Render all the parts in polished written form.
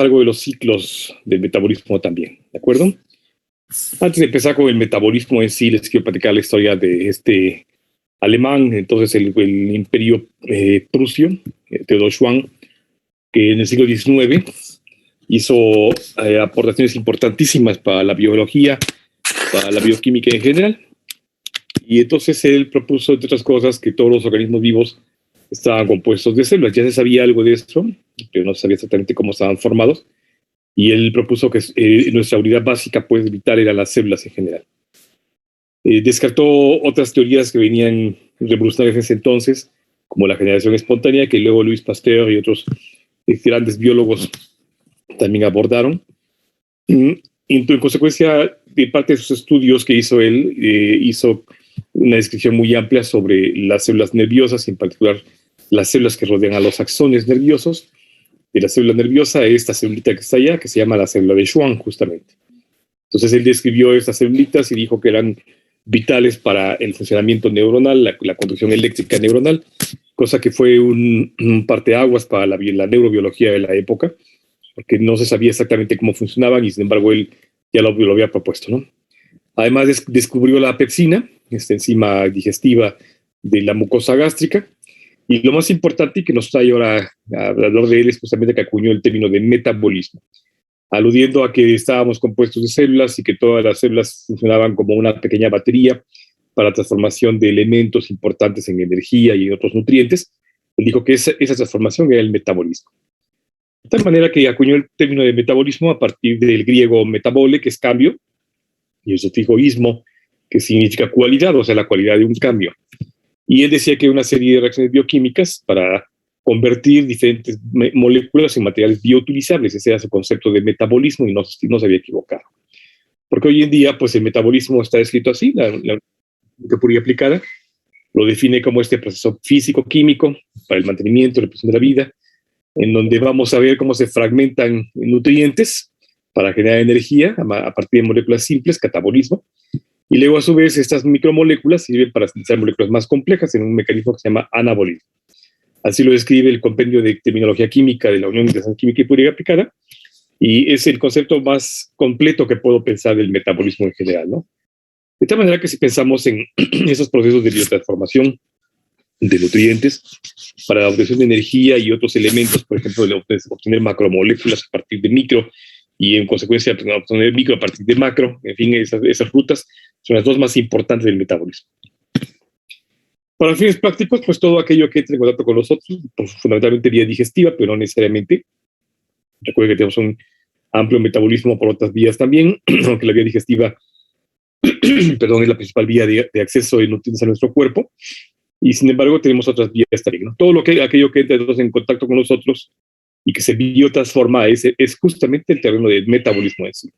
algo de los ciclos del metabolismo también, ¿de acuerdo? Antes de empezar con el metabolismo en sí, les quiero platicar la historia de este alemán, entonces el imperio prusio, Theodor Schwann, que en el siglo XIX hizo aportaciones importantísimas para la biología, para la bioquímica en general, y entonces él propuso, entre otras cosas, que todos los organismos vivos estaban compuestos de células. Ya se sabía algo de eso, pero no se sabía exactamente cómo estaban formados, y él propuso que nuestra unidad básica, pues, vital eran las células en general. Descartó otras teorías que venían revolucionarias en ese entonces, como la generación espontánea, que luego Louis Pasteur y otros grandes biólogos también abordaron. En consecuencia, de parte de sus estudios que hizo él, hizo una descripción muy amplia sobre las células nerviosas, en particular las células que rodean a los axones nerviosos. De la célula nerviosa, esta célula que está allá, que se llama la célula de Schwann, justamente. Entonces él describió estas células y dijo que eran vitales para el funcionamiento neuronal, la conducción eléctrica neuronal, cosa que fue un parteaguas para la neurobiología de la época, porque no se sabía exactamente cómo funcionaban y sin embargo él ya lo había propuesto, ¿no? Además descubrió la pepsina, esta enzima digestiva de la mucosa gástrica, y lo más importante y que nos trae ahora a hablar de él es justamente que acuñó el término de metabolismo, aludiendo a que estábamos compuestos de células y que todas las células funcionaban como una pequeña batería para transformación de elementos importantes en energía y en otros nutrientes. Él dijo que esa transformación era el metabolismo. De tal manera que acuñó el término de metabolismo a partir del griego metabole, que es cambio, y el sufijo ismo, que significa cualidad, o sea, la cualidad de un cambio. Y él decía que hay una serie de reacciones bioquímicas para convertir diferentes moléculas en materiales bioutilizables. Ese era su concepto de metabolismo y no se había equivocado. Porque hoy en día, pues el metabolismo está escrito así, la teoría aplicada lo define como este proceso físico-químico para el mantenimiento y reproducción de la vida, en donde vamos a ver cómo se fragmentan nutrientes para generar energía a partir de moléculas simples, catabolismo, y luego a su vez estas micromoléculas sirven para sintetizar moléculas más complejas en un mecanismo que se llama anabolismo. Así lo describe el compendio de terminología química de la Unión Internacional Química y Teoría Aplicada, y es el concepto más completo que puedo pensar del metabolismo en general, ¿no? De tal manera que si pensamos en esos procesos de biotransformación de nutrientes para la obtención de energía y otros elementos, por ejemplo, de obtener macromoléculas a partir de micro y en consecuencia obtener micro a partir de macro, en fin, esas rutas son las dos más importantes del metabolismo. Para fines prácticos, pues todo aquello que entre en contacto con nosotros, pues, fundamentalmente vía digestiva, pero no necesariamente. Recuerden que tenemos un amplio metabolismo por otras vías también, aunque la vía digestiva perdón, es la principal vía de acceso de nutrientes a nuestro cuerpo, y sin embargo tenemos otras vías también, ¿no? Todo aquello que entra entonces en contacto con nosotros y que se biotransforma es justamente el terreno del metabolismo en sí.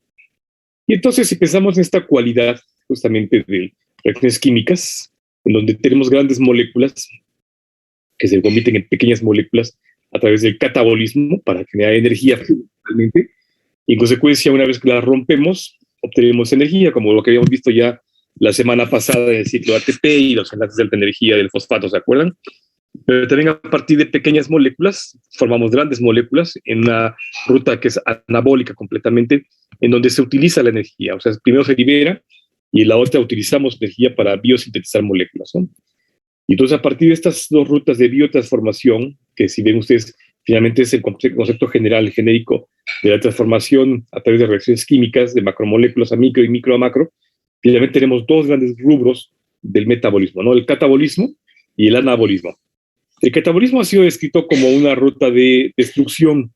Y entonces si pensamos en esta cualidad justamente de reacciones químicas, en donde tenemos grandes moléculas que se convierten en pequeñas moléculas a través del catabolismo para generar energía principalmente, y en consecuencia una vez que las rompemos obtenemos energía, como lo que habíamos visto ya la semana pasada en el ciclo ATP y los enlaces de alta energía del fosfato, ¿se acuerdan? Pero también a partir de pequeñas moléculas formamos grandes moléculas en una ruta que es anabólica completamente, en donde se utiliza la energía, o sea, primero se libera y en la otra utilizamos energía para biosintetizar moléculas, ¿no? Y entonces a partir de estas dos rutas de biotransformación, que si ven ustedes, finalmente es el concepto general, genérico, de la transformación a través de reacciones químicas de macromoléculas a micro y micro a macro, finalmente tenemos dos grandes rubros del metabolismo, ¿no? El catabolismo y el anabolismo. El catabolismo ha sido descrito como una ruta de destrucción.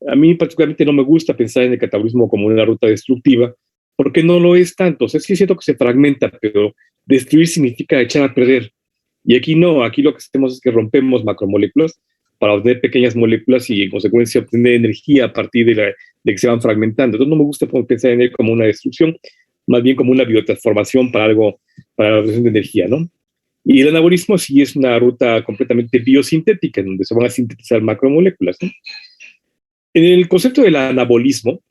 A mí particularmente no me gusta pensar en el catabolismo como una ruta destructiva, porque no lo es tanto. O sea, sí es cierto que se fragmenta, pero destruir significa echar a perder. Y aquí no, aquí lo que hacemos es que rompemos macromoléculas para obtener pequeñas moléculas y en consecuencia obtener energía a partir de que se van fragmentando. Entonces no me gusta pensar en él como una destrucción, más bien como una biotransformación para algo, para la obtención de energía, ¿no? Y el anabolismo sí es una ruta completamente biosintética, en donde se van a sintetizar macromoléculas, ¿no? En el concepto del anabolismo,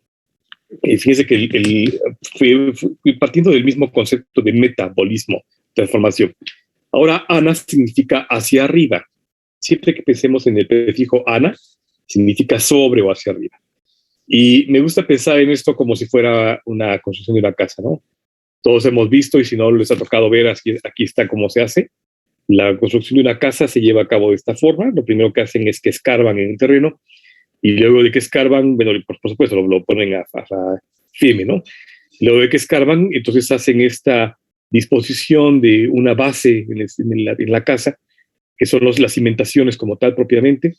fíjense que fui partiendo del mismo concepto de metabolismo, transformación. Ahora, ana significa hacia arriba. Siempre que pensemos en el prefijo ana, significa sobre o hacia arriba. Y me gusta pensar en esto como si fuera una construcción de una casa, ¿no? Todos hemos visto, y si no les ha tocado ver, aquí está cómo se hace. La construcción de una casa se lleva a cabo de esta forma. Lo primero que hacen es que escarban en el terreno, y luego de que escarban, bueno, por supuesto, lo ponen a firme, ¿no? Luego de que escarban, entonces hacen esta disposición de una base en la casa, que son las cimentaciones como tal propiamente,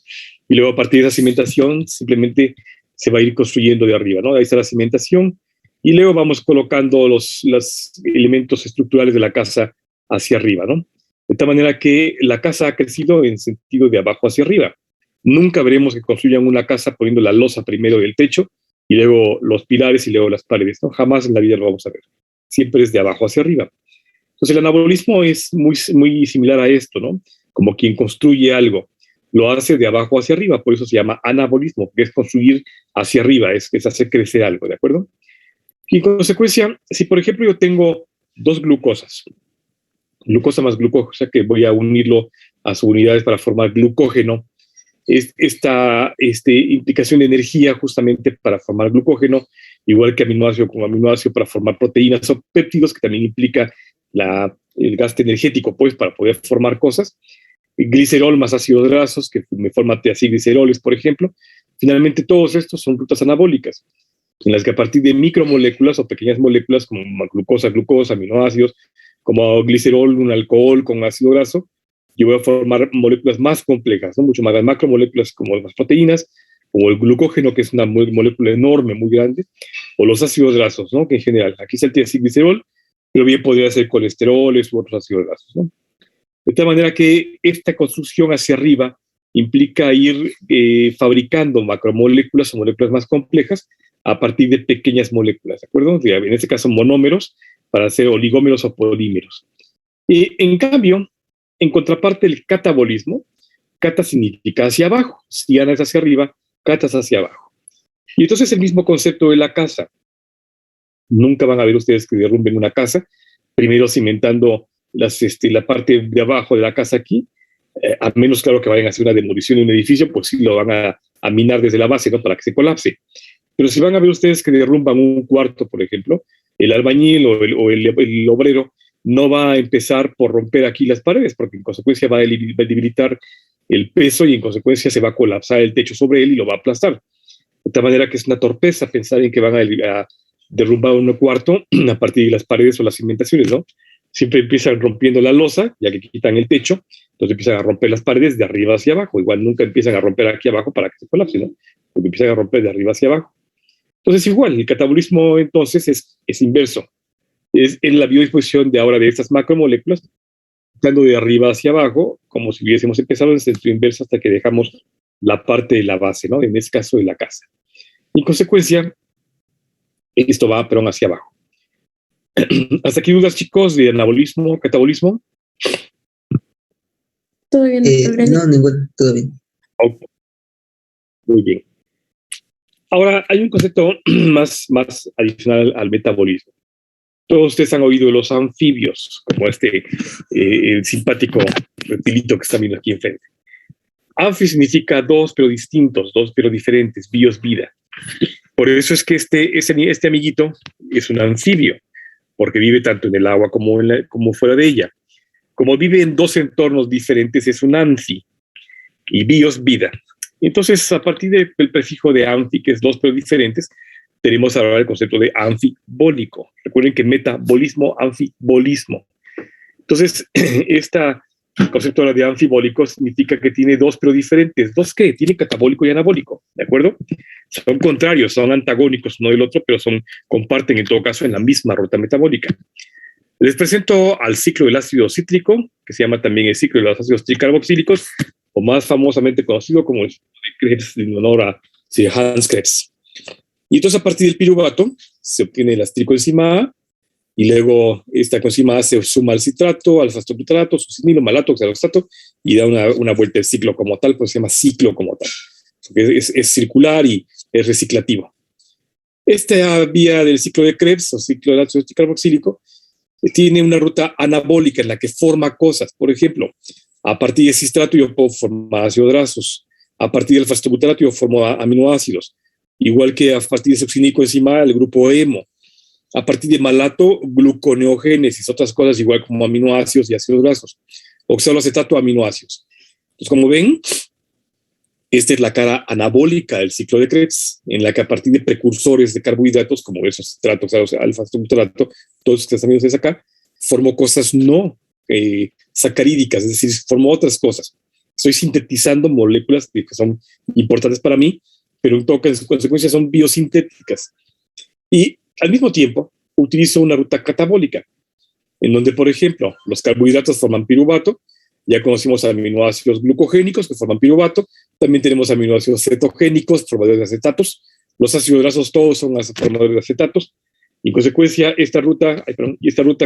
y luego a partir de esa cimentación simplemente se va a ir construyendo de arriba, ¿no? Ahí está la cimentación, y luego vamos colocando los elementos estructurales de la casa hacia arriba, ¿no? De tal manera que la casa ha crecido en sentido de abajo hacia arriba. Nunca veremos que construyan una casa poniendo la losa primero del techo y luego los pilares y luego las paredes, ¿no? Jamás en la vida lo vamos a ver. Siempre es de abajo hacia arriba. Entonces el anabolismo es muy similar a esto, ¿no? Como quien construye algo, lo hace de abajo hacia arriba, por eso se llama anabolismo, que es construir hacia arriba, es hacer crecer algo, ¿de acuerdo? Y en consecuencia, si por ejemplo yo tengo dos glucosas, glucosa más glucosa, que voy a unirlo a sus unidades para formar glucógeno, esta implicación de energía justamente para formar glucógeno, igual que aminoácido con aminoácido para formar proteínas o péptidos, que también implica el gasto energético, pues, para poder formar cosas. Glicerol más ácidos grasos, que me forma gliceroles, por ejemplo. Finalmente, todos estos son rutas anabólicas, en las que a partir de micromoléculas o pequeñas moléculas como glucosa, aminoácidos, como glicerol, un alcohol con ácido graso, yo voy a formar moléculas más complejas, ¿no? Mucho más, las macromoléculas como las proteínas, como el glucógeno, que es una molécula enorme, muy grande, o los ácidos grasos, ¿no? Que en general, aquí se tiene glicerol, pero bien podría ser colesteroles u otros ácidos grasos, ¿no? De tal manera que esta construcción hacia arriba implica ir fabricando macromoléculas o moléculas más complejas a partir de pequeñas moléculas, ¿de acuerdo? En este caso, monómeros para hacer oligómeros o polímeros. En cambio, en contraparte, el catabolismo, cata significa hacia abajo, si ana es hacia arriba, cata es hacia abajo. Y entonces el mismo concepto de la casa. Nunca van a ver ustedes que derrumben una casa, primero cimentando la parte de abajo de la casa aquí, a menos, claro, que vayan a hacer una demolición de un edificio, pues sí lo van a minar desde la base, ¿no? Para que se colapse. Pero si van a ver ustedes que derrumban un cuarto, por ejemplo, el albañil o el obrero no va a empezar por romper aquí las paredes, porque en consecuencia va a debilitar el peso y en consecuencia se va a colapsar el techo sobre él y lo va a aplastar. De tal manera que es una torpeza pensar en que van a derrumbar un cuarto a partir de las paredes o las cimentaciones, ¿no? Siempre empiezan rompiendo la losa, ya que quitan el techo, entonces empiezan a romper las paredes de arriba hacia abajo. Igual nunca empiezan a romper aquí abajo para que se colapse, ¿no? Porque empiezan a romper de arriba hacia abajo. Entonces igual, el catabolismo entonces es inverso. Es en la biodisposición de ahora de estas macromoléculas, dando de arriba hacia abajo, como si hubiésemos empezado en sentido inverso hasta que dejamos la parte de la base, ¿no? En este caso de la casa. En consecuencia, esto va, pero hacia abajo. ¿Hasta aquí dudas, chicos, de anabolismo, catabolismo? ¿Todo bien, doctor? No, ningún, todo bien. Okay. Muy bien. Ahora, hay un concepto más adicional al metabolismo. Todos ustedes han oído de los anfibios, como el simpático reptilito que está viendo aquí enfrente. Anfi significa dos, pero distintos, dos, pero diferentes, bios, vida. Por eso es que este amiguito es un anfibio, porque vive tanto en el agua como fuera de ella. Como vive en dos entornos diferentes, es un anfi, y bios, vida. Entonces, a partir del prefijo de anfi, que es dos pero diferentes, tenemos ahora el concepto de anfibólico. Recuerden que metabolismo, anfibolismo. Entonces, el concepto de anfibólico significa que tiene dos pero diferentes. ¿Dos qué? Tiene catabólico y anabólico, ¿de acuerdo? Son contrarios, son antagónicos uno del otro, pero comparten en todo caso en la misma ruta metabólica. Les presento al ciclo del ácido cítrico, que se llama también el ciclo de los ácidos tricarboxílicos, o más famosamente conocido como el ciclo de Krebs, en honor a Sir Hans Krebs. Y entonces a partir del piruvato se obtiene el astricoenzima A, y luego esta coenzima A se suma al citrato, al fosfaturato, succinilo, malato, oxaloxato, y da una vuelta al ciclo como tal, pues se llama ciclo como tal. Es circular y es reciclativo. Esta vía del ciclo de Krebs, o ciclo del ácido tricarboxílico, tiene una ruta anabólica en la que forma cosas. Por ejemplo, a partir del cistrato yo puedo formar ácidos grasos. A partir del fosfaturato yo formo aminoácidos. igual que a partir de succinicoenzima el grupo hemo, a partir de malato, gluconeogénesis, otras cosas igual como aminoácidos y ácidos grasos, oxaloacetato, aminoácidos. Entonces, como ven, esta es la cara anabólica del ciclo de Krebs, en la que a partir de precursores de carbohidratos, como esos citratos, alfa-citrato, todos estos amigos de acá, formó cosas no sacarídicas, es decir, formó otras cosas. Estoy sintetizando moléculas que son importantes para mí, pero en todo caso, en consecuencia son biosintéticas. Y al mismo tiempo, utilizo una ruta catabólica, en donde, por ejemplo, los carbohidratos forman piruvato, ya conocimos aminoácidos glucogénicos que forman piruvato, también tenemos aminoácidos cetogénicos, formadores de acetatos, los ácidos grasos todos son formadores de acetatos, y en consecuencia, esta ruta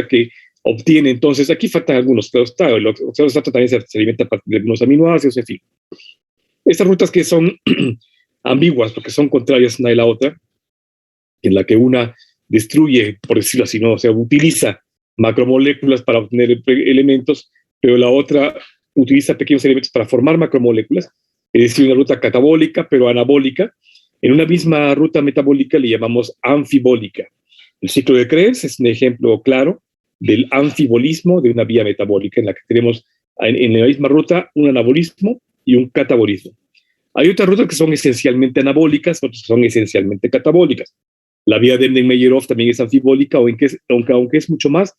que obtiene, entonces, aquí faltan algunos, pero está, el oxaloacetato también se alimenta a partir de algunos aminoácidos, en fin. Estas rutas que son ambiguas, porque son contrarias una de la otra, en la que una destruye, por decirlo así, ¿no? O sea, utiliza macromoléculas para obtener elementos, pero la otra utiliza pequeños elementos para formar macromoléculas, es decir, una ruta catabólica, pero anabólica. En una misma ruta metabólica le llamamos anfibólica. El ciclo de Krebs es un ejemplo claro del anfibolismo de una vía metabólica, en la que tenemos en la misma ruta un anabolismo y un catabolismo. Hay otras rutas que son esencialmente anabólicas, otras que son esencialmente catabólicas. La vía de Embden-Meyerhof también es anfibólica, aunque es mucho más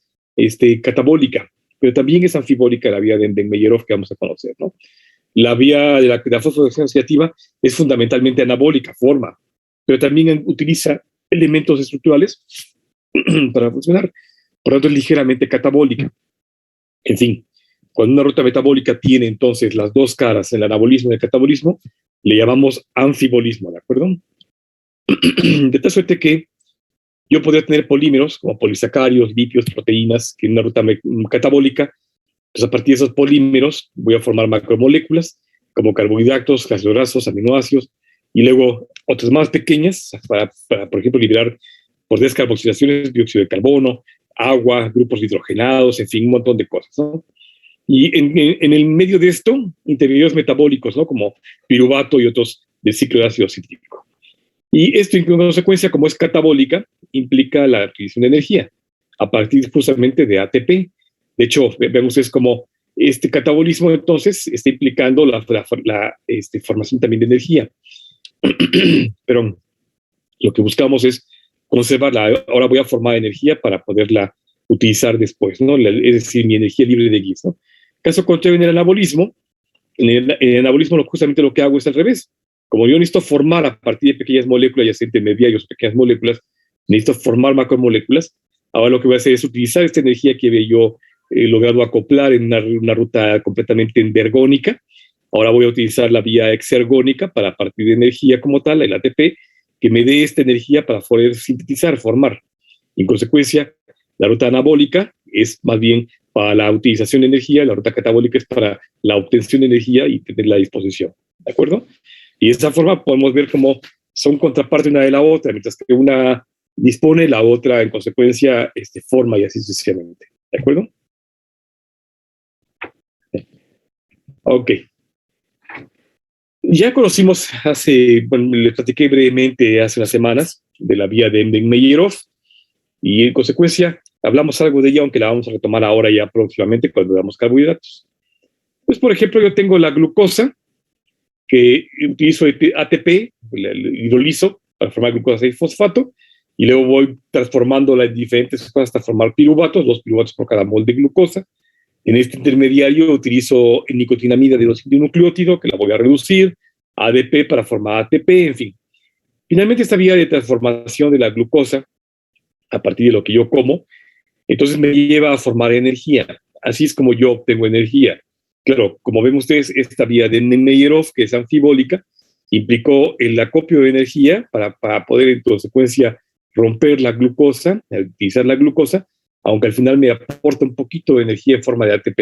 catabólica, pero también es anfibólica la vía de Embden-Meyerhof que vamos a conocer, ¿no? La vía de la fosforilación oxidativa es fundamentalmente anabólica, forma, pero también utiliza elementos estructurales para funcionar, por lo tanto es ligeramente catabólica. En fin, cuando una ruta metabólica tiene entonces las dos caras, el anabolismo y el catabolismo, le llamamos anfibolismo, ¿de acuerdo? De tal suerte que yo podría tener polímeros como polisacáridos, lípidos, proteínas, que en una ruta catabólica, pues a partir de esos polímeros voy a formar macromoléculas como carbohidratos, ácidos grasos, aminoácidos, y luego otras más pequeñas para por ejemplo, liberar por descarboxilaciones dióxido de carbono, agua, grupos hidrogenados, en fin, un montón de cosas, ¿no? Y en el medio de esto, intermediarios metabólicos, ¿no? Como piruvato y otros del ciclo de ácido cítrico. Y esto, en consecuencia, como es catabólica, implica la adquisición de energía a partir justamente de ATP. De hecho, vemos es como este catabolismo entonces está implicando la formación también de energía. Pero lo que buscamos es conservarla. Ahora voy a formar energía para poderla utilizar después, ¿no? Es decir, mi energía libre de Gibbs, ¿no? Caso contrario, en el anabolismo, justamente lo que hago es al revés. Como yo necesito formar a partir de pequeñas moléculas, ya sea intermediarios, pequeñas moléculas, necesito formar macromoléculas. Ahora lo que voy a hacer es utilizar esta energía que había yo logrado acoplar en una ruta completamente endergónica. Ahora voy a utilizar la vía exergónica para a partir de energía como tal, el ATP, que me dé esta energía para poder sintetizar, formar. En consecuencia, la ruta anabólica es más bien para la utilización de energía, la ruta catabólica es para la obtención de energía y tenerla a disposición. ¿De acuerdo? Y de esa forma podemos ver cómo son contraparte una de la otra, mientras que una dispone, la otra en consecuencia forma y así sucesivamente. ¿De acuerdo? Ok. Ya conocimos le platiqué brevemente hace unas semanas de la vía de Embden-Meyerhof y en consecuencia hablamos algo de ella, aunque la vamos a retomar ahora ya próximamente cuando veamos carbohidratos. Pues, por ejemplo, yo tengo la glucosa, que utilizo ATP, el hidrolizo, para formar glucosa 6-fosfato, y luego voy transformándola en diferentes cosas hasta formar piruvatos, 2 piruvatos por cada mol de glucosa. En este intermediario utilizo nicotinamida de nucleótido, que la voy a reducir, ADP para formar ATP, en fin. Finalmente, esta vía de transformación de la glucosa, a partir de lo que yo como, entonces me lleva a formar energía. Así es como yo obtengo energía. Claro, como ven ustedes, esta vía de Embden-Meyerhof, que es anfibólica, implicó el acopio de energía para poder en consecuencia romper la glucosa, utilizar la glucosa, aunque al final me aporta un poquito de energía en forma de ATP.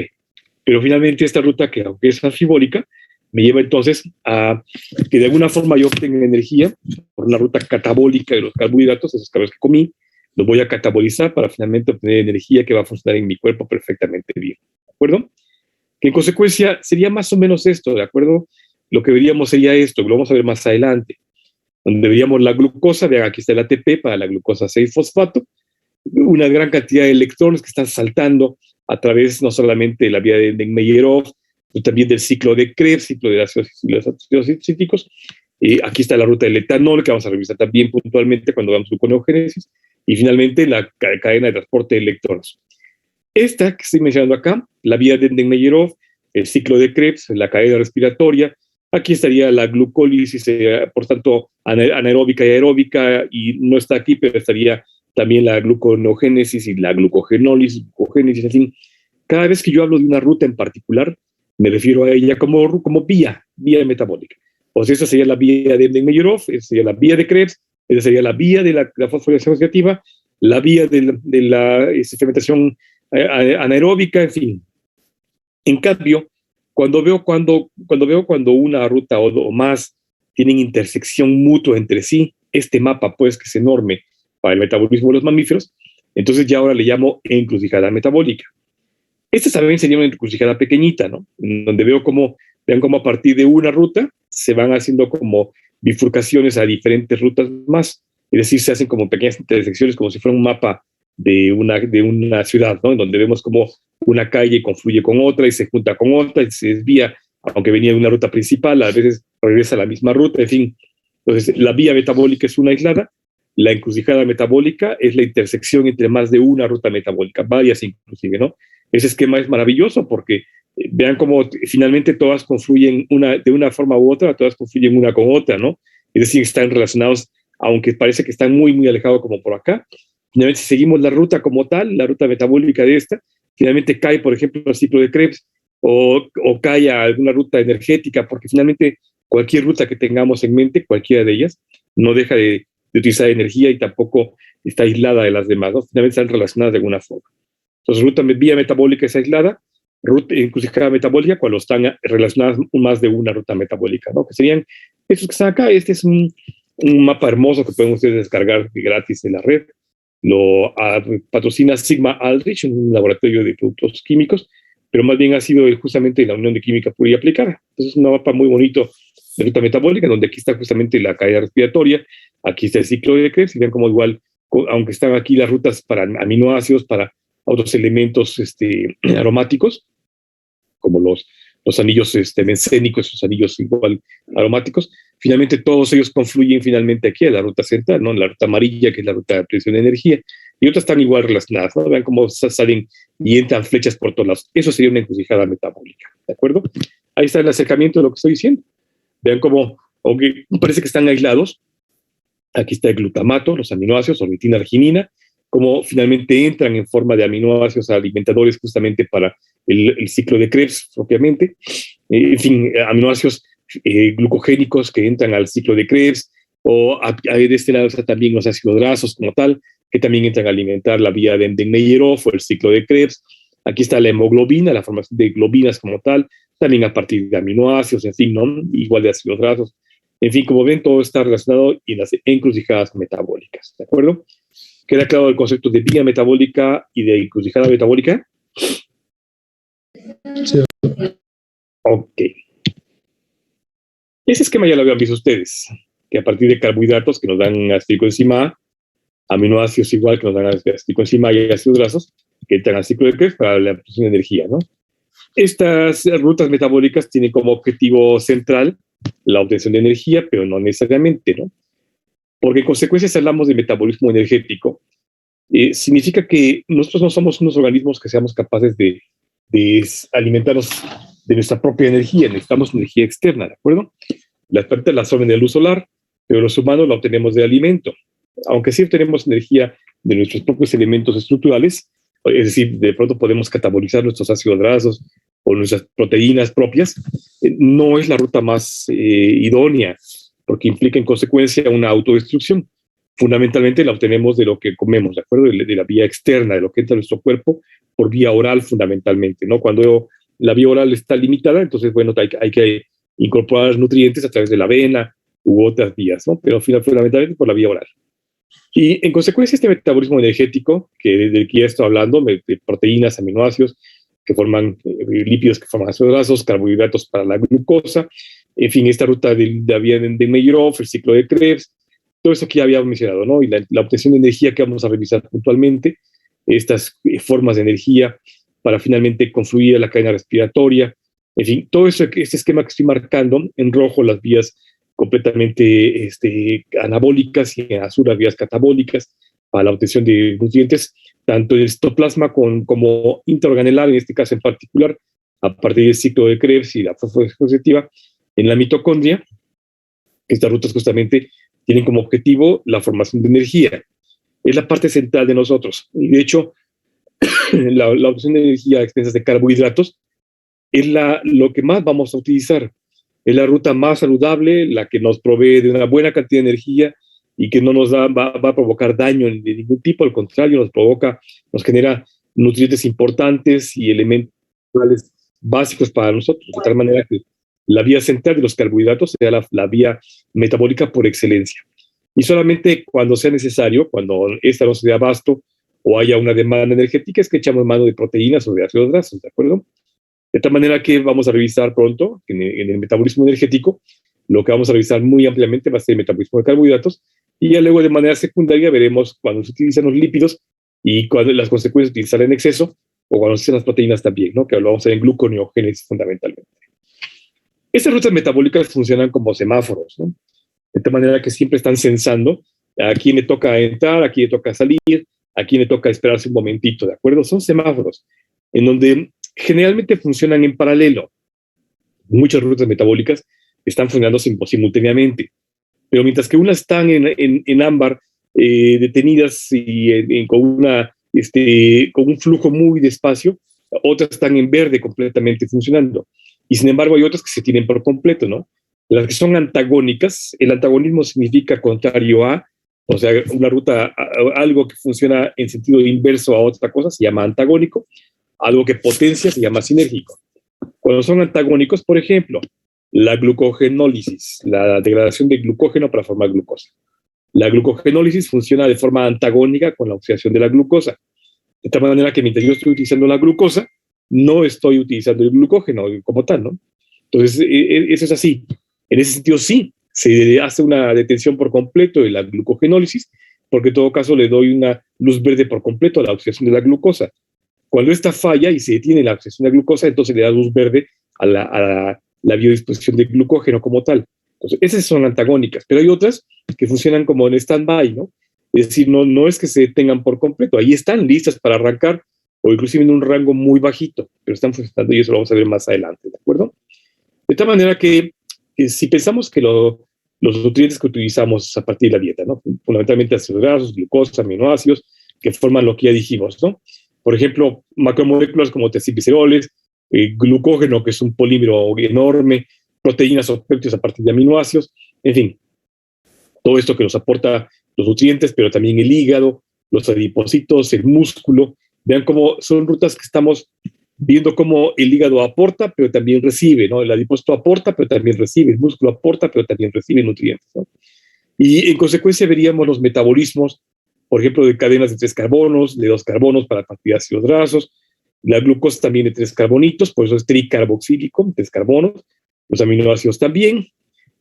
Pero finalmente esta ruta, que aunque es anfibólica, me lleva entonces a que de alguna forma yo obtenga energía por una ruta catabólica de los carbohidratos, esos carbohidratos que comí, los voy a catabolizar para finalmente obtener energía que va a funcionar en mi cuerpo perfectamente bien. ¿De acuerdo? Que en consecuencia sería más o menos esto, ¿de acuerdo? Lo que veríamos sería esto, lo vamos a ver más adelante. donde veríamos la glucosa, vean, aquí está el ATP para la glucosa 6-fosfato, una gran cantidad de electrones que están saltando a través no solamente de la vía de Enden-Meyerhof, pero también del ciclo de Krebs, ciclo de los ácidos cítricos. Aquí está la ruta del etanol, que vamos a revisar también puntualmente cuando veamos gluconeogénesis, y finalmente la cadena de transporte de electrones. Esta que estoy mencionando acá, la vía de Enden-Meyerhof, el ciclo de Krebs, la cadena respiratoria, aquí estaría la glucólisis, por tanto, anaeróbica y aeróbica, y no está aquí, pero estaría también la gluconeogénesis y la glucogénesis, en fin. Cada vez que yo hablo de una ruta en particular, me refiero a ella como vía metabólica. O sea, esa sería la vía de Enden-Meyerhof, esa sería la vía de Krebs, esa sería la vía de la fosforilación oxidativa, la vía de la fermentación anaeróbica, en fin. En cambio, cuando veo cuando una ruta o más tienen intersección mutua entre sí, este mapa, pues, que es enorme para el metabolismo de los mamíferos, entonces ya ahora le llamo encrucijada metabólica. Esta también sería una encrucijada pequeñita, ¿no? Donde vean cómo a partir de una ruta se van haciendo como bifurcaciones a diferentes rutas más. Es decir, se hacen como pequeñas intersecciones, como si fuera un mapa de una ciudad, ¿no? En donde vemos como una calle confluye con otra y se junta con otra y se desvía, aunque venía de una ruta principal, a veces regresa a la misma ruta, en fin. Entonces, la vía metabólica es una aislada, la encrucijada metabólica es la intersección entre más de una ruta metabólica, varias inclusive, ¿no? Ese esquema es maravilloso porque vean cómo finalmente todas confluyen de una forma u otra, todas confluyen una con otra, ¿no? Es decir, están relacionados, aunque parece que están muy, muy alejados como por acá. Finalmente, si seguimos la ruta como tal, la ruta metabólica de esta, finalmente cae, por ejemplo, el ciclo de Krebs o cae a alguna ruta energética, porque finalmente cualquier ruta que tengamos en mente, cualquiera de ellas, no deja de utilizar energía y tampoco está aislada de las demás, ¿no? Finalmente están relacionadas de alguna forma. Entonces, vía metabólica es aislada, ruta encrucijada metabólica cuando están relacionadas más de una ruta metabólica, ¿no? Que serían estos que están acá. Este es un mapa hermoso que pueden ustedes descargar gratis de la red. Lo patrocina Sigma Aldrich, un laboratorio de productos químicos, pero más bien ha sido justamente la Unión de Química Pura y Aplicada. Entonces es un mapa muy bonito de ruta metabólica, donde aquí está justamente la cadena respiratoria, aquí está el ciclo de Krebs, y ven como igual, aunque están aquí las rutas para aminoácidos, para otros elementos aromáticos, como los anillos bencénicos, los anillos igual aromáticos, finalmente todos ellos confluyen finalmente aquí a la ruta central, ¿no? La ruta amarilla, que es la ruta de producción de energía, y otras están igual relacionadas, ¿no? Vean cómo salen y entran flechas por todos lados. Eso sería una encrucijada metabólica, ¿de acuerdo? Ahí está el acercamiento de lo que estoy diciendo. Vean cómo, aunque parece que están aislados, aquí está el glutamato, los aminoácidos, ornitina, arginina, como finalmente entran en forma de aminoácidos alimentadores justamente para el ciclo de Krebs propiamente. En fin, aminoácidos glucogénicos que entran al ciclo de Krebs, o de este lado está también los ácidos grasos como tal, que también entran a alimentar la vía de Enden-Meyerhof o el ciclo de Krebs. Aquí está la hemoglobina, la formación de globinas como tal, también a partir de aminoácidos, en fin, ¿no? Igual de ácidos grasos. En fin, como ven, todo está relacionado en las encrucijadas metabólicas, ¿de acuerdo? ¿Queda claro el concepto de vía metabólica y de encrucijada metabólica? Sí. Ok. Ese esquema ya lo habían visto ustedes, que a partir de carbohidratos que nos dan acetilcoenzima A, aminoácidos igual que nos dan acetilcoenzima A y ácidos grasos, que entran al ciclo de Krebs para la producción de energía, ¿no? Estas rutas metabólicas tienen como objetivo central la obtención de energía, pero no necesariamente, ¿no? Porque en consecuencia, si hablamos de metabolismo energético, significa que nosotros no somos unos organismos que seamos capaces de alimentarnos de nuestra propia energía, necesitamos energía externa, ¿de acuerdo? Las plantas la absorben de luz solar, pero los humanos la obtenemos de alimento. Aunque sí obtenemos energía de nuestros propios elementos estructurales, es decir, de pronto podemos catabolizar nuestros ácidos grasos o nuestras proteínas propias, no es la ruta más idónea, porque implica en consecuencia una autodestrucción. Fundamentalmente la obtenemos de lo que comemos, ¿de acuerdo? De la vía externa, de lo que entra a nuestro cuerpo por vía oral fundamentalmente, ¿no? Cuando la vía oral está limitada, entonces, bueno, hay que incorporar nutrientes a través de la vena u otras vías, ¿no? Pero fundamentalmente por la vía oral. Y en consecuencia, este metabolismo energético, del que ya estoy hablando, de proteínas, aminoácidos, que forman lípidos que forman ácidos grasos, carbohidratos para la glucosa, en fin, esta ruta de la vía de Mayer-Hof, el ciclo de Krebs, todo eso que ya habíamos mencionado, ¿no? Y la obtención de energía que vamos a revisar puntualmente, estas formas de energía para finalmente confluir a la cadena respiratoria, en fin, todo eso, este esquema que estoy marcando, en rojo las vías completamente anabólicas y en azul las vías catabólicas para la obtención de nutrientes, tanto en el citoplasma como intraorganelar, en este caso en particular, a partir del ciclo de Krebs y la fosfodiesterina, en la mitocondria. Estas rutas justamente tienen como objetivo la formación de energía. Es la parte central de nosotros. Y de hecho, la obtención de energía a expensas de carbohidratos es lo que más vamos a utilizar. Es la ruta más saludable, la que nos provee de una buena cantidad de energía y que no nos va a provocar daño de ningún tipo, al contrario, nos genera nutrientes importantes y elementos básicos para nosotros, de tal manera que la vía central de los carbohidratos sea la vía metabólica por excelencia. Y solamente cuando sea necesario, cuando esta no se dé abasto o haya una demanda energética, es que echamos mano de proteínas o de ácidos grasos, ¿de acuerdo? De tal manera que vamos a revisar pronto, en el metabolismo energético, lo que vamos a revisar muy ampliamente va a ser el metabolismo de carbohidratos, y ya luego de manera secundaria veremos cuando se utilizan los lípidos y las consecuencias de utilizar en exceso, o cuando se utilizan las proteínas también, ¿no? Que lo vamos a ver en gluconeogénesis fundamentalmente. Estas rutas metabólicas funcionan como semáforos, ¿no? De tal manera que siempre están censando a quién le toca entrar, a quién le toca salir, a quién le toca esperarse un momentito, ¿de acuerdo? Son semáforos en donde generalmente funcionan en paralelo. Muchas rutas metabólicas están funcionando simultáneamente, pero mientras que unas están en ámbar, detenidas y con un flujo muy despacio, otras están en verde completamente funcionando. Y sin embargo hay otras que se tienen por completo, ¿no? Las que son antagónicas, el antagonismo significa contrario a, o sea, una ruta, algo que funciona en sentido inverso a otra cosa, se llama antagónico, algo que potencia se llama sinérgico. Cuando son antagónicos, por ejemplo, la glucogenólisis, la degradación de glucógeno para formar glucosa. La glucogenólisis funciona de forma antagónica con la oxidación de la glucosa. De tal manera que mientras yo estoy utilizando la glucosa, no estoy utilizando el glucógeno como tal, ¿no? Entonces, eso es así. En ese sentido, sí, se hace una detención por completo de la glucogenólisis, porque en todo caso le doy una luz verde por completo a la oxidación de la glucosa. Cuando esta falla y se detiene la oxidación de la glucosa, entonces le da luz verde a la biodisposición de glucógeno como tal. Entonces, esas son antagónicas, pero hay otras que funcionan como en stand-by, ¿no? Es decir, no es que se detengan por completo, ahí están listas para arrancar, o inclusive en un rango muy bajito, pero están funcionando y eso lo vamos a ver más adelante, ¿de acuerdo? De tal manera que si pensamos que los nutrientes que utilizamos a partir de la dieta, ¿no? Fundamentalmente ácidos grasos, glucosa, aminoácidos, que forman lo que ya dijimos, ¿no? Por ejemplo, macromoléculas como triacilgliceroles, glucógeno, que es un polímero enorme, proteínas o péptidos a partir de aminoácidos, en fin, todo esto que nos aporta los nutrientes, pero también el hígado, los adipocitos, el músculo. Vean cómo son rutas que estamos viendo cómo el hígado aporta, pero también recibe, ¿no? El adipócito aporta, pero también recibe, el músculo aporta, pero también recibe nutrientes, ¿no? Y en consecuencia veríamos los metabolismos, por ejemplo, de cadenas de 3 carbonos, de 2 carbonos para partir de ácidos grasos, la glucosa también de 3 carbonitos, por eso es tricarboxílico, 3 carbonos, los aminoácidos también,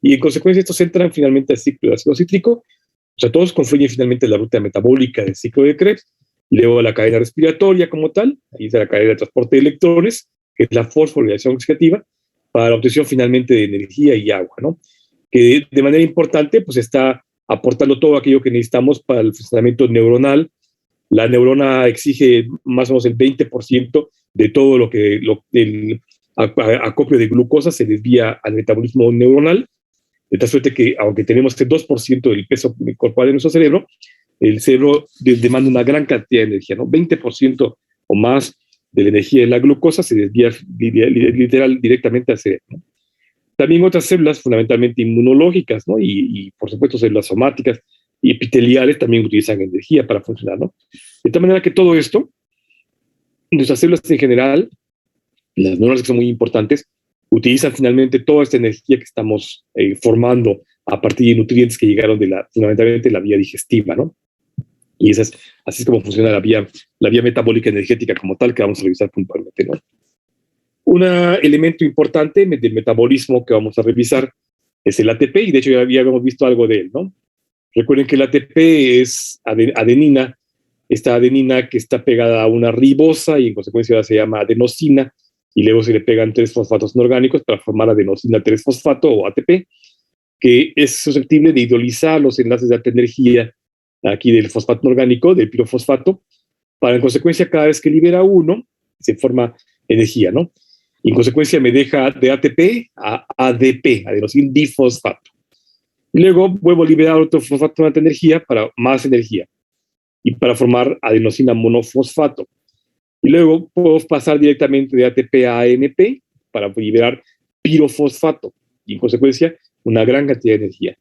y en consecuencia estos entran finalmente al ciclo de ácido cítrico, o sea, todos confluyen finalmente en la ruta metabólica del ciclo de Krebs, y luego a la cadena respiratoria como tal, ahí está la cadena de transporte de electrones, que es la fosforilación oxidativa, para la obtención finalmente de energía y agua, ¿no? Que de manera importante pues está aportando todo aquello que necesitamos para el funcionamiento neuronal. La neurona exige más o menos el 20% de todo lo que el acopio de glucosa se desvía al metabolismo neuronal, de tal suerte que aunque tenemos el 2% del peso corporal de nuestro cerebro, el cerebro demanda una gran cantidad de energía, ¿no? 20% o más de la energía de la glucosa se desvía literal directamente al cerebro, ¿no? También otras células fundamentalmente inmunológicas, ¿no? Y por supuesto células somáticas y epiteliales también utilizan energía para funcionar, ¿no? De tal manera que todo esto, nuestras células en general, las neuronas que son muy importantes, utilizan finalmente toda esta energía que estamos formando a partir de nutrientes que llegaron fundamentalmente de la vía digestiva, ¿no? Y así es como funciona la vía metabólica energética como tal, que vamos a revisar puntualmente, ¿no? Un elemento importante del metabolismo que vamos a revisar es el ATP, y de hecho ya habíamos visto algo de él, ¿no? Recuerden que el ATP es adenina, esta adenina que está pegada a una ribosa y en consecuencia se llama adenosina, y luego se le pegan 3 fosfatos inorgánicos para formar adenosina 3-fosfato o ATP, que es susceptible de hidrolizar los enlaces de alta energía aquí del fosfato inorgánico, del pirofosfato, para en consecuencia cada vez que libera uno, se forma energía, ¿no? Y en consecuencia me deja de ATP a ADP, adenosina difosfato. Y luego vuelvo a liberar otro fosfato de alta energía para más energía y para formar adenosina monofosfato. Y luego puedo pasar directamente de ATP a ANP para liberar pirofosfato y en consecuencia una gran cantidad de energía.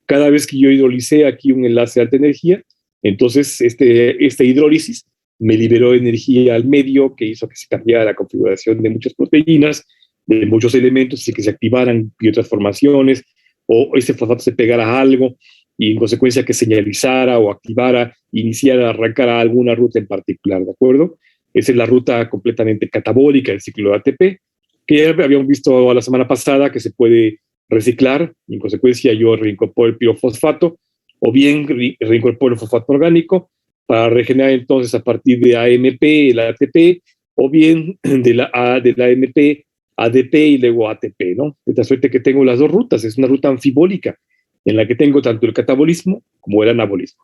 Cada vez que yo hidrolicé aquí un enlace de alta energía, entonces esta hidrólisis me liberó energía al medio que hizo que se cambiara la configuración de muchas proteínas, de muchos elementos y que se activaran biotransformaciones o ese fosfato se pegara a algo y en consecuencia que señalizara o activara, iniciara, arrancara alguna ruta en particular, ¿de acuerdo? Esa es la ruta completamente catabólica del ciclo de ATP, que ya habíamos visto la semana pasada que se puede reciclar, y en consecuencia yo reincorporo el pirofosfato, o bien reincorporo el fosfato orgánico, para regenerar entonces a partir de AMP el ATP, o bien de la AMP, ADP y luego ATP, ¿no? De tal suerte que tengo las dos rutas, es una ruta anfibólica, en la que tengo tanto el catabolismo como el anabolismo.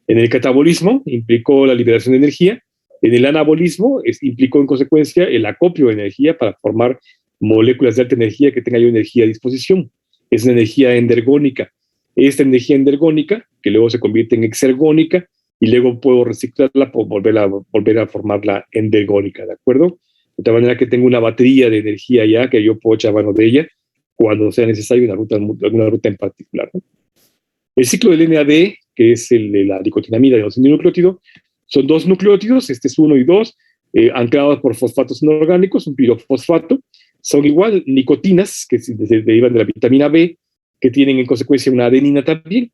En el catabolismo implicó la liberación de energía, en el anabolismo implicó en consecuencia el acopio de energía para formar moléculas de alta energía que tengan yo energía a disposición. Es una energía endergónica. Esta energía endergónica, que luego se convierte en exergónica, y luego puedo reciclarla por volver a formarla endergónica, ¿de acuerdo? De tal manera que tengo una batería de energía ya que yo puedo echar mano de ella cuando sea necesario alguna ruta en particular, ¿no? El ciclo del NAD, que es el de la nicotinamida de los nucleótidos, son dos nucleótidos, este es 1 y 2, anclados por fosfatos inorgánicos, un pirofosfato. Son igual nicotinas que se derivan de la vitamina B, que tienen en consecuencia una adenina también.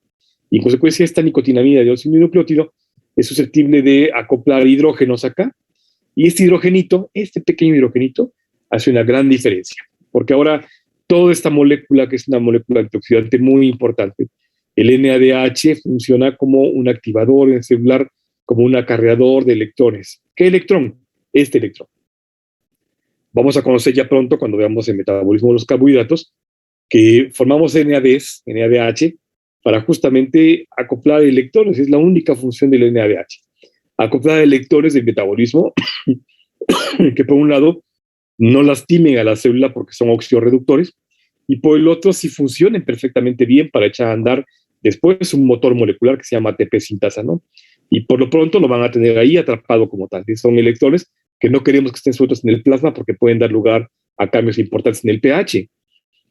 Y en consecuencia esta nicotinamida de los nucleótido es susceptible de acoplar hidrógenos acá. Y este hidrogenito, este pequeño hidrogenito, hace una gran diferencia. Porque ahora toda esta molécula, que es una molécula antioxidante muy importante, el NADH funciona como un activador celular, como un acarreador de electrones. ¿Qué electrón? Este electrón. Vamos a conocer ya pronto, cuando veamos el metabolismo de los carbohidratos, que formamos NADH, para justamente acoplar electrones. Es la única función del NADH. Acoplar electrones del metabolismo que por un lado no lastimen a la célula porque son oxidorreductores, y por el otro sí funcionen perfectamente bien para echar a andar después un motor molecular que se llama ATP sintasa, ¿no? Y por lo pronto lo van a tener ahí atrapado como tal. Son electrones que no queremos que estén sueltos en el plasma porque pueden dar lugar a cambios importantes en el pH.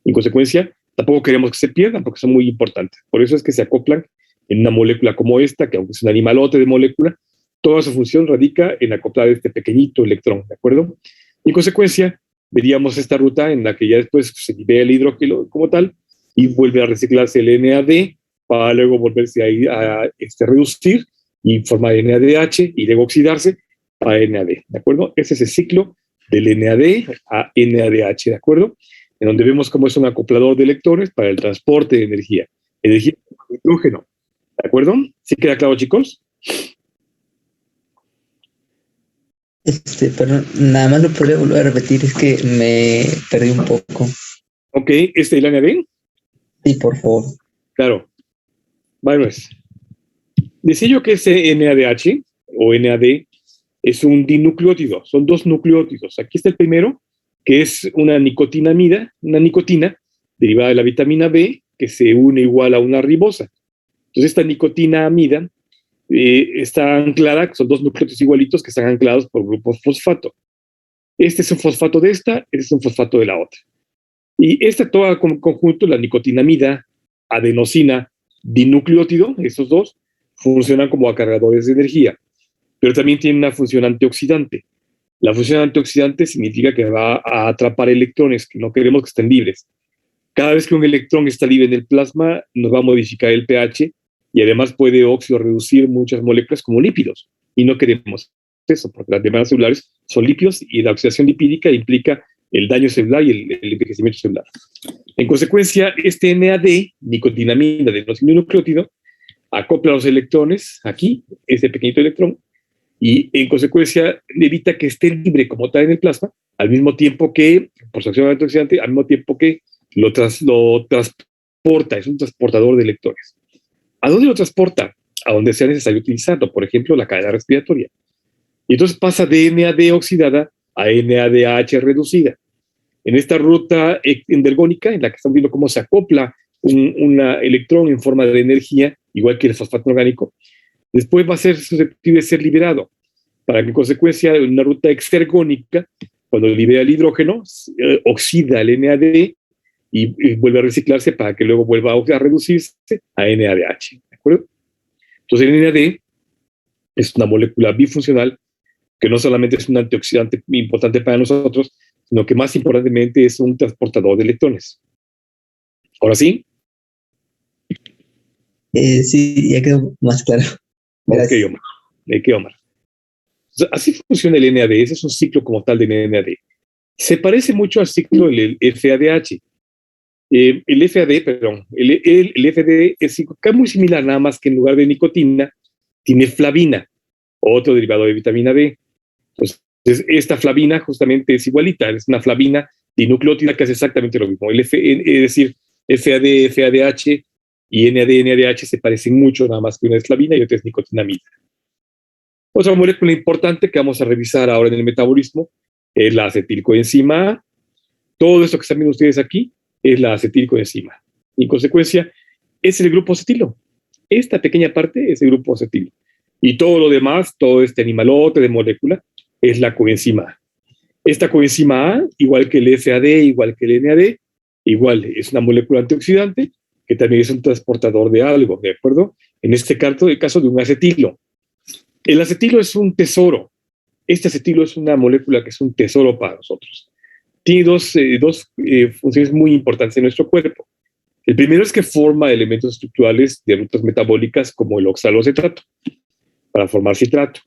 En consecuencia, tampoco queremos que se pierdan porque son muy importantes. Por eso es que se acoplan en una molécula como esta, que aunque es un animalote de molécula, toda su función radica en acoplar este pequeñito electrón, ¿de acuerdo? Y en consecuencia, veríamos esta ruta en la que ya después se libera el hidrógeno como tal y vuelve a reciclarse el NAD para luego volverse a reducir y formar NADH y luego oxidarse a NAD, ¿de acuerdo? Ese es el ciclo del NAD a NADH, ¿de acuerdo? En donde vemos cómo es un acoplador de electrones para el transporte de energía. Energía de hidrógeno, ¿de acuerdo? ¿Sí queda claro, chicos? Perdón, nada más lo podría volver a repetir, es que me perdí un poco. Ok, ¿el NAD? Sí, por favor. Claro. Bueno, decía yo que ese NADH o NAD es un dinucleótido, son dos nucleótidos. Aquí está el primero, que es una nicotinamida, una nicotina derivada de la vitamina B, que se une igual a una ribosa. Entonces esta nicotinamida está anclada, son dos nucleótidos igualitos que están anclados por grupos fosfato. Este es un fosfato de esta, este es un fosfato de la otra. Y toda conjunto, la nicotinamida, adenosina, dinucleótido, estos dos, funcionan como acarreadores de energía, pero también tienen una función antioxidante. La función antioxidante significa que va a atrapar electrones que no queremos que estén libres. Cada vez que un electrón está libre en el plasma, nos va a modificar el pH y además puede oxidorreducir muchas moléculas como lípidos. Y no queremos eso, porque las membranas celulares son lípidos y la oxidación lipídica implica el daño celular y el envejecimiento celular. En consecuencia, este NAD, nicotinamida del nucleótido, acopla los electrones aquí, ese pequeñito electrón, y en consecuencia evita que esté libre como tal en el plasma, al mismo tiempo que, por su acción antioxidante, al mismo tiempo que lo transporta, es un transportador de electrones. ¿A dónde lo transporta? A donde sea necesario utilizarlo, por ejemplo, la cadena respiratoria. Y entonces pasa de NAD oxidada a NADH reducida. En esta ruta endergónica, en la que estamos viendo cómo se acopla un electrón en forma de energía, igual que el fosfato orgánico, después va a ser susceptible de ser liberado, para que en consecuencia en una ruta exergónica, cuando libera el hidrógeno, oxida el NAD y vuelve a reciclarse para que luego vuelva a reducirse a NADH. ¿De acuerdo? Entonces el NAD es una molécula bifuncional que no solamente es un antioxidante importante para nosotros, sino que más importantemente es un transportador de electrones. ¿Ahora sí? Sí, ya quedó más claro. Gracias. Ok, Omar. Así funciona el NAD, ese es un ciclo como tal de NAD. Se parece mucho al ciclo del FADH. El FAD es muy similar, nada más que en lugar de nicotina, tiene flavina, otro derivado de vitamina D. Entonces, esta flavina justamente es igualita, es una flavina dinucleótida que hace exactamente lo mismo. Es decir, FAD, FADH y NAD, NADH se parecen mucho, nada más que una es flavina y otra es nicotinamida. Otra molécula importante que vamos a revisar ahora en el metabolismo es la acetilcoenzima A. Todo esto que están viendo ustedes aquí es la acetilcoenzima. Y en consecuencia, es el grupo acetilo. Esta pequeña parte es el grupo acetilo. Y todo lo demás, todo este animalote de molécula, es la coenzima A. Esta coenzima A, igual que el FAD, igual que el NAD, igual es una molécula antioxidante que también es un transportador de algo, ¿de acuerdo? En este caso, el caso de un acetilo. El acetilo es un tesoro. Este acetilo es una molécula que es un tesoro para nosotros. Tiene dos funciones muy importantes en nuestro cuerpo. El primero es que forma elementos estructurales de rutas metabólicas como el oxalocitrato, para formar citrato.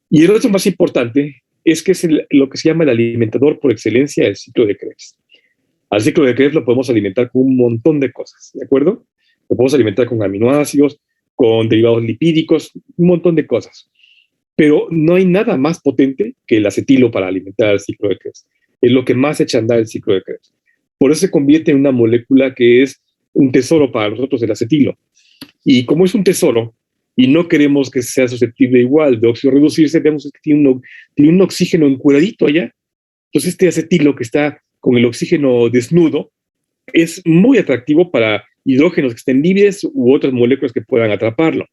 Y el otro más importante es que es lo que se llama el alimentador por excelencia del ciclo de Krebs. Al ciclo de Krebs lo podemos alimentar con un montón de cosas, ¿de acuerdo? Lo podemos alimentar con aminoácidos, con derivados lipídicos, un montón de cosas. Pero no hay nada más potente que el acetilo para alimentar el ciclo de Krebs. Es lo que más echa a andar el ciclo de Krebs. Por eso se convierte en una molécula que es un tesoro para nosotros, el acetilo. Y como es un tesoro, y no queremos que sea susceptible igual de óxido reducirse, vemos que tiene un oxígeno encuadradito allá. Entonces este acetilo que está con el oxígeno desnudo es muy atractivo para hidrógenos que estén libres u otras moléculas que puedan atraparlo.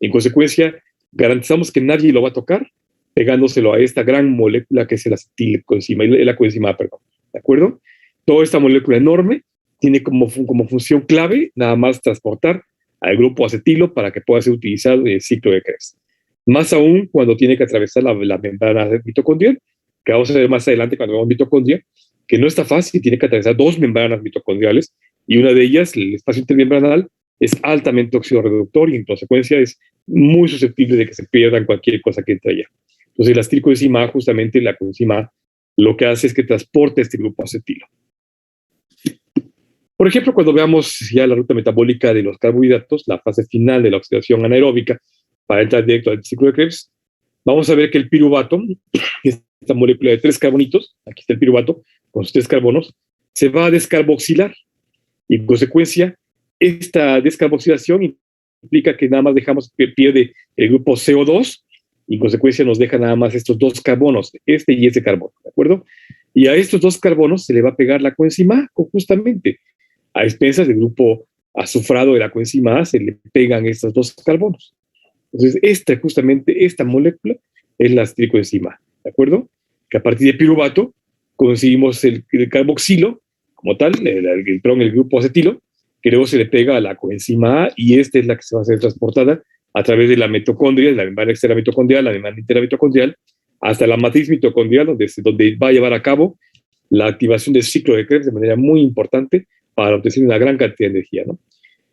En consecuencia, garantizamos que nadie lo va a tocar pegándoselo a esta gran molécula que es el acetilcoenzima, la coenzima, perdón. ¿De acuerdo? Toda esta molécula enorme tiene como función clave nada más transportar al grupo acetilo para que pueda ser utilizado en el ciclo de Krebs. Más aún cuando tiene que atravesar la membrana mitocondrial, que vamos a ver más adelante cuando veamos mitocondria, que no está fácil, tiene que atravesar dos membranas mitocondriales y una de ellas, el espacio intermembranal, es altamente oxidorreductor y en consecuencia es muy susceptible de que se pierdan cualquier cosa que entre allá. Entonces la acetilcoenzima, justamente la coenzima, lo que hace es que transporte este grupo acetilo. Por ejemplo, cuando veamos ya la ruta metabólica de los carbohidratos, la fase final de la oxidación anaeróbica, para entrar directo al ciclo de Krebs, vamos a ver que el piruvato, esta molécula de 3 carbonitos, aquí está el piruvato, con sus 3 carbonos, se va a descarboxilar. Y en consecuencia, esta descarboxilación implica que nada más pierde el grupo CO2, y en consecuencia nos deja nada más estos 2 carbonos, este y ese carbono, ¿de acuerdo? Y a estos 2 carbonos se le va a pegar la coenzima A, justamente. A expensas del grupo azufrado de la coenzima A se le pegan estos 2 carbonos. Entonces, esta molécula es la acetilcoenzima, ¿de acuerdo? Que a partir de piruvato conseguimos el carboxilo, como tal, el grupo acetilo, que luego se le pega a la coenzima A y esta es la que se va a ser transportada a través de la mitocondria, de la membrana externa mitocondrial, la membrana interna mitocondrial, hasta la matriz mitocondrial, donde va a llevar a cabo la activación del ciclo de Krebs de manera muy importante para obtener una gran cantidad de energía, ¿no?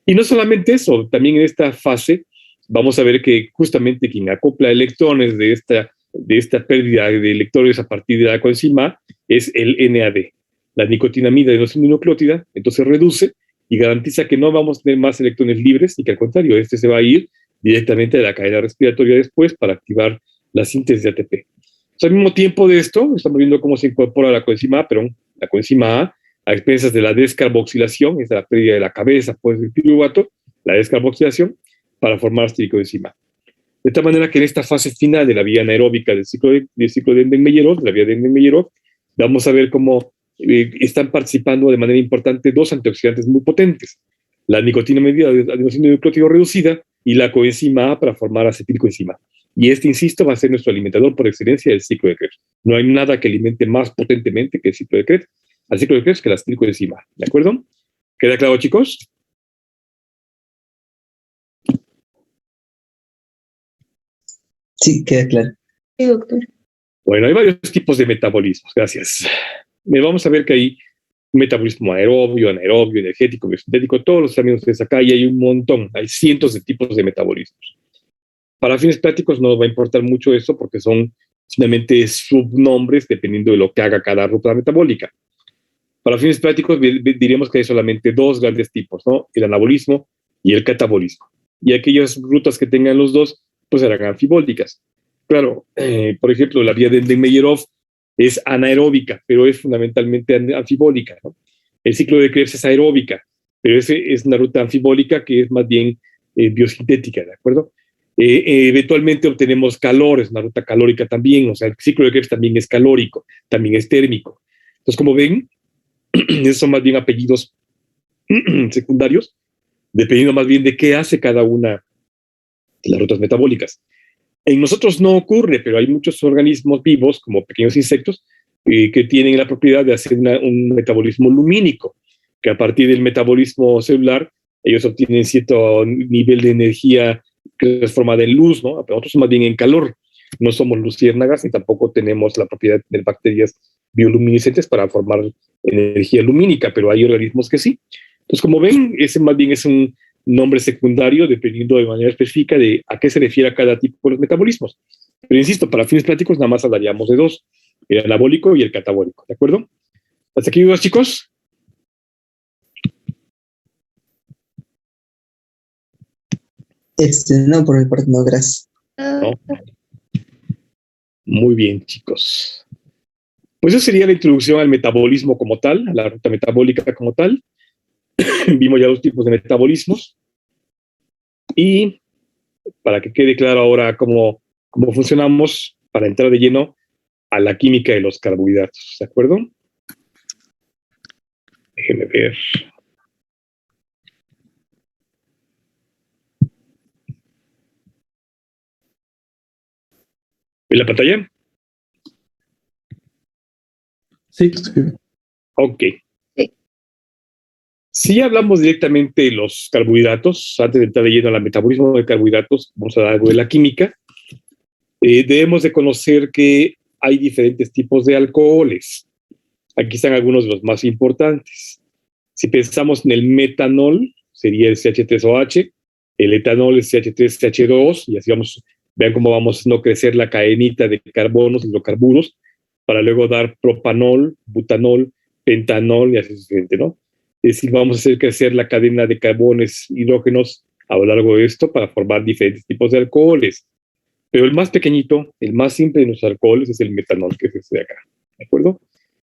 Y no solamente eso, también en esta fase vamos a ver que justamente quien acopla electrones de esta pérdida de electrones a partir de la coenzima es el NAD. La nicotinamida de nucleótida, entonces reduce y garantiza que no vamos a tener más electrones libres y que al contrario, este se va a ir directamente a la cadena respiratoria después para activar la síntesis de ATP. Entonces, al mismo tiempo de esto, estamos viendo cómo se incorpora la coenzima A, la coenzima a expensas de la descarboxilación, es la pérdida de la cabeza, pues, del piruvato, la descarboxilación, para formar este coenzima. De tal manera que en esta fase final de la vía anaeróbica del ciclo de Enden-Meyerov, la vía de Enden-Meyerov, vamos a ver cómo están participando de manera importante dos antioxidantes muy potentes, la nicotinamida de adenosín-nucleótido reducida y la coenzima A para formar acetilcoenzima. Y este, insisto, va a ser nuestro alimentador por excelencia del ciclo de Krebs. No hay nada que alimente más potentemente que el ciclo de Krebs, al ciclo de Krebs que la acetilcoenzima. ¿De acuerdo? ¿Queda claro, chicos? Sí, queda claro. Sí, doctor. Bueno, hay varios tipos de metabolismos. Gracias. Vamos a ver que hay metabolismo aerobio, anaerobio, energético, biosintético, todos los términos de acá, y hay un montón, hay cientos de tipos de metabolismos. Para fines prácticos no nos va a importar mucho eso porque son simplemente subnombres dependiendo de lo que haga cada ruta metabólica. Para fines prácticos diremos que hay solamente dos grandes tipos, ¿no? El anabolismo y el catabolismo. Y aquellas rutas que tengan los dos, pues serán anfibólicas. Claro, por ejemplo, la vía de Enden-Meyerov es anaeróbica, pero es fundamentalmente anfibólica, ¿no? El ciclo de Krebs es aeróbica, pero es una ruta anfibólica que es más bien biosintética, ¿de acuerdo? Eventualmente obtenemos calor, es una ruta calórica también, o sea, el ciclo de Krebs también es calórico, también es térmico. Entonces, como ven, esos son más bien apellidos secundarios, dependiendo más bien de qué hace cada una de las rutas metabólicas. En nosotros no ocurre, pero hay muchos organismos vivos, como pequeños insectos, que tienen la propiedad de hacer un metabolismo lumínico, que a partir del metabolismo celular, ellos obtienen cierto nivel de energía transformada en luz, ¿no? Pero nosotros más bien en calor. No somos luciérnagas ni tampoco tenemos la propiedad de bacterias bioluminiscentes para formar energía lumínica, pero hay organismos que sí. Entonces, como ven, ese más bien es un nombre secundario dependiendo de manera específica de a qué se refiere a cada tipo de los metabolismos. Pero insisto, para fines prácticos nada más hablaríamos de dos, el anabólico y el catabólico, ¿de acuerdo? ¿Hasta aquí dudas, chicos? No, por el parte no, gracias. No. Muy bien, chicos. Pues esa sería la introducción al metabolismo como tal, a la ruta metabólica como tal. Vimos ya dos tipos de metabolismos. Y para que quede claro ahora cómo funcionamos, para entrar de lleno a la química de los carbohidratos, ¿de acuerdo? Déjenme ver. ¿En la pantalla? Sí. Ok. Sí. Si hablamos directamente de los carbohidratos, antes de entrar de lleno al metabolismo de carbohidratos, vamos a dar algo de la química. Debemos de conocer que hay diferentes tipos de alcoholes. Aquí están algunos de los más importantes. Si pensamos en el metanol, sería el CH3OH, el etanol es CH3CH2, y así vamos, vean cómo vamos a no crecer la cadenita de carbonos, hidrocarburos, para luego dar propanol, butanol, pentanol y así sucesivamente, ¿no? Es decir, vamos a hacer crecer la cadena de carbones, hidrógenos a lo largo de esto para formar diferentes tipos de alcoholes. Pero el más pequeñito, el más simple de los alcoholes es el metanol, que es este de acá, ¿de acuerdo?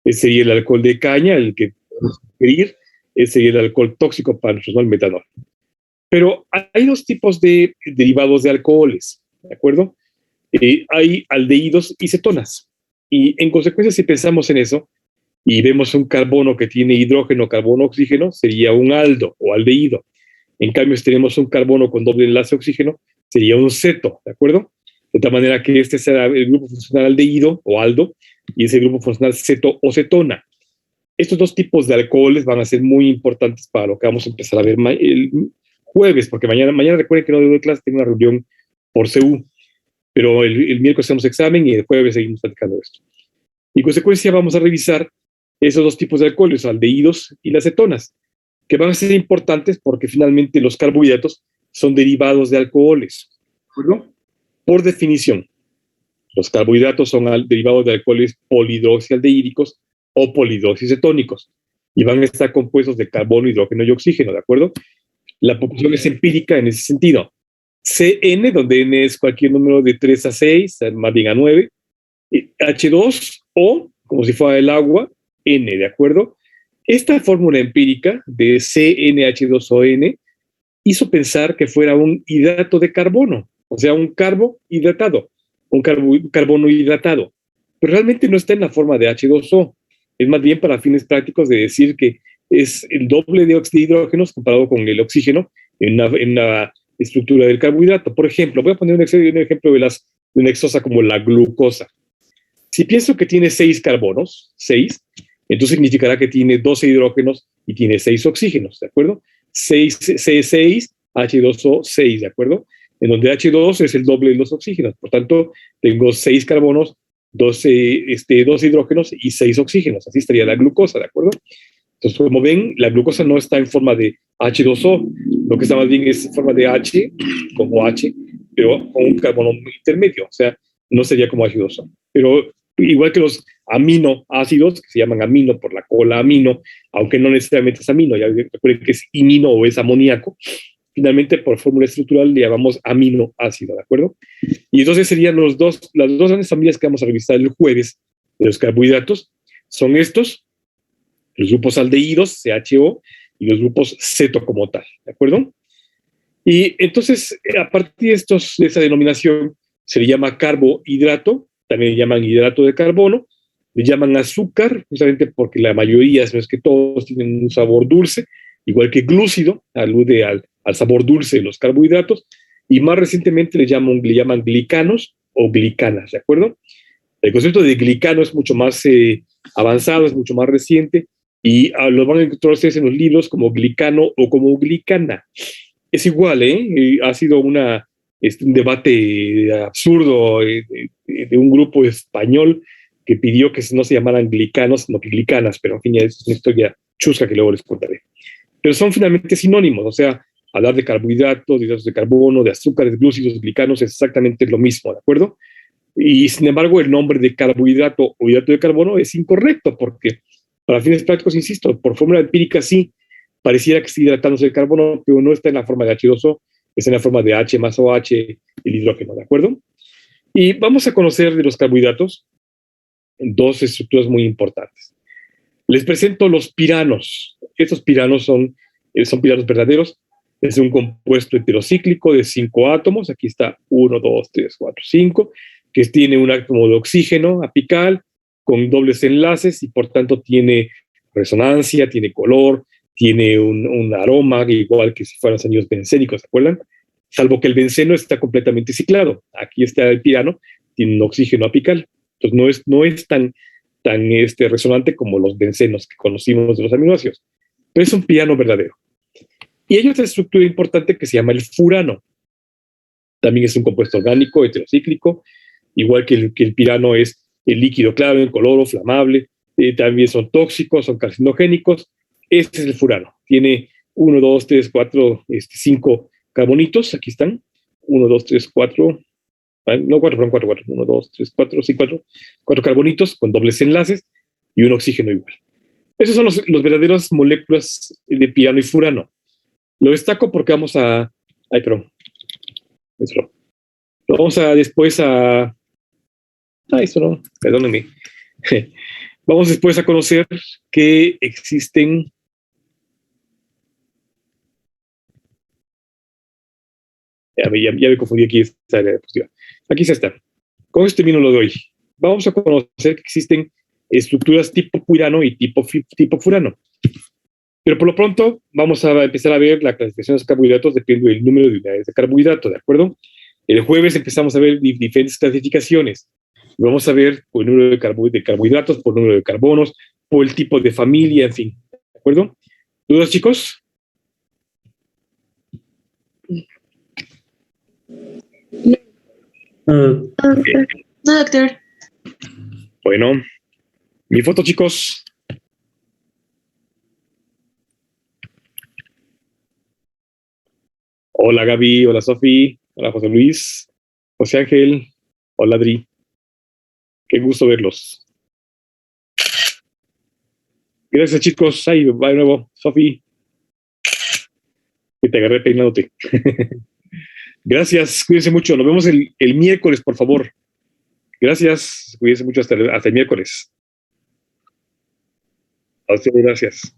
Ese sería el alcohol de caña, el que podemos ingerir, ese sería el alcohol tóxico para nosotros, ¿no? El metanol. Pero hay dos tipos de derivados de alcoholes, ¿de acuerdo? Hay aldehídos y cetonas. Y en consecuencia, si pensamos en eso y vemos un carbono que tiene hidrógeno, carbono, oxígeno, sería un aldo o aldehído. En cambio, si tenemos un carbono con doble enlace oxígeno, sería un ceto, ¿de acuerdo? De tal manera que este será el grupo funcional aldehído o aldo y ese grupo funcional ceto o cetona. Estos dos tipos de alcoholes van a ser muy importantes para lo que vamos a empezar a ver el jueves, porque mañana recuerden que no doy clase, tengo una reunión por CU, pero el miércoles hacemos examen y el jueves seguimos platicando esto. Y en consecuencia vamos a revisar esos dos tipos de alcoholes, aldehídos y las cetonas, que van a ser importantes porque finalmente los carbohidratos son derivados de alcoholes, ¿no? Por definición, los carbohidratos son derivados de alcoholes polihidroxialdehídicos o polihidroxis cetónicos, y van a estar compuestos de carbono, hidrógeno y oxígeno, ¿de acuerdo? La proporción es empírica en ese sentido. Cn, donde n es cualquier número de 3 a 6, más bien a 9, H2O, como si fuera el agua, N, ¿de acuerdo? Esta fórmula empírica de CnH2ON hizo pensar que fuera un hidrato de carbono, o sea, un carbo hidratado, un carbono hidratado, pero realmente no está en la forma de H2O, es más bien para fines prácticos de decir que es el doble de hidrógenos comparado con el oxígeno en la estructura del carbohidrato. Por ejemplo, voy a poner un ejemplo de una hexosa como la glucosa. Si pienso que tiene 6 carbonos, 6, entonces significará que tiene 12 hidrógenos y tiene 6 oxígenos, ¿de acuerdo? 6, C6, H2O, 6, ¿de acuerdo? En donde H2 es el doble de los oxígenos. Por tanto, tengo 6 carbonos, 12 hidrógenos y 6 oxígenos. Así estaría la glucosa, ¿de acuerdo? Entonces, como ven, la glucosa no está en forma de H2O, lo que está más bien es en forma de H, como H, pero con un carbono intermedio, o sea, no sería como H2O. Pero igual que los aminoácidos, que se llaman amino por la cola amino, aunque no necesariamente es amino, ya recuerden que es imino o es amoníaco, finalmente por fórmula estructural le llamamos aminoácido, ¿de acuerdo? Y entonces serían las dos grandes familias que vamos a revisar el jueves de los carbohidratos, son estos, los grupos aldehídos, CHO, y los grupos ceto como tal, ¿de acuerdo? Y entonces, a partir de esa denominación, se le llama carbohidrato, también le llaman hidrato de carbono, le llaman azúcar, justamente porque la mayoría, si no es que todos, tienen un sabor dulce, igual que glúcido, alude al sabor dulce de los carbohidratos, y más recientemente le llaman glicanos o glicanas, ¿de acuerdo? El concepto de glicano es mucho más avanzado, es mucho más reciente, y lo van a encontrar ustedes en los libros como glicano o como glicana. Es igual, ha sido un debate absurdo de un grupo español que pidió que no se llamaran glicanos, sino que glicanas, pero en fin, es una historia chusca que luego les contaré. Pero son finalmente sinónimos, o sea, hablar de carbohidratos, de hidratos de carbono, de azúcares, glúcidos, glicanos, es exactamente lo mismo, ¿de acuerdo? Y sin embargo, el nombre de carbohidrato o hidrato de carbono es incorrecto, porque para fines prácticos, insisto, por fórmula empírica sí, pareciera que está hidratándose el carbono, pero no está en la forma de H2O, está en la forma de H más OH, el hidrógeno, ¿de acuerdo? Y vamos a conocer de los carbohidratos dos estructuras muy importantes. Les presento los piranos. Estos piranos son piranos verdaderos. Es un compuesto heterocíclico de 5 átomos. Aquí está 1, 2, 3, 4, 5, que tiene un átomo de oxígeno apical con dobles enlaces y por tanto tiene resonancia, tiene color, tiene un aroma, igual que si fueran los anillos bencénicos, ¿se acuerdan? Salvo que el benceno está completamente ciclado. Aquí está el pirano, tiene un oxígeno apical. Entonces no es tan resonante como los bencenos que conocimos de los aminoácidos. Pero es un pirano verdadero. Y hay otra estructura importante que se llama el furano. También es un compuesto orgánico heterocíclico, igual que el pirano es el líquido claro, incoloro, flamable. También son tóxicos, son carcinogénicos. Este es el furano. Tiene 1, 2, 3, 4, 5 carbonitos. Aquí están. 1, 2, 3, 4. No, 4, perdón, 4. 1, 2, 3, 4, sí, 4 carbonitos con dobles enlaces y un oxígeno igual. Esos son los verdaderos moléculas de pirano y furano. Lo destaco porque vamos a... Ay, perdón. Eso. Lo vamos a después a... eso no, perdónenme. Vamos después a conocer que existen... Ya me confundí aquí esta diapositiva. Aquí se está. Con esto termino lo de hoy. Vamos a conocer que existen estructuras tipo purano y tipo furano. Pero por lo pronto vamos a empezar a ver la clasificación de los carbohidratos depende del número de unidades de carbohidrato, ¿de acuerdo? El jueves empezamos a ver diferentes clasificaciones. Vamos a ver por el número de carbohidratos, por el número de carbonos, por el tipo de familia, en fin. ¿De acuerdo? ¿Dudas, chicos? No, doctor. Bueno, mi foto, chicos. Hola, Gaby. Hola, Sofi. Hola, José Luis. José Ángel. Hola, Adri. Qué gusto verlos. Gracias, chicos. Ahí va de nuevo, Sofi. Que te agarré peinándote. Gracias, cuídense mucho. Nos vemos el miércoles, por favor. Gracias, cuídense mucho hasta el miércoles. A ustedes, gracias.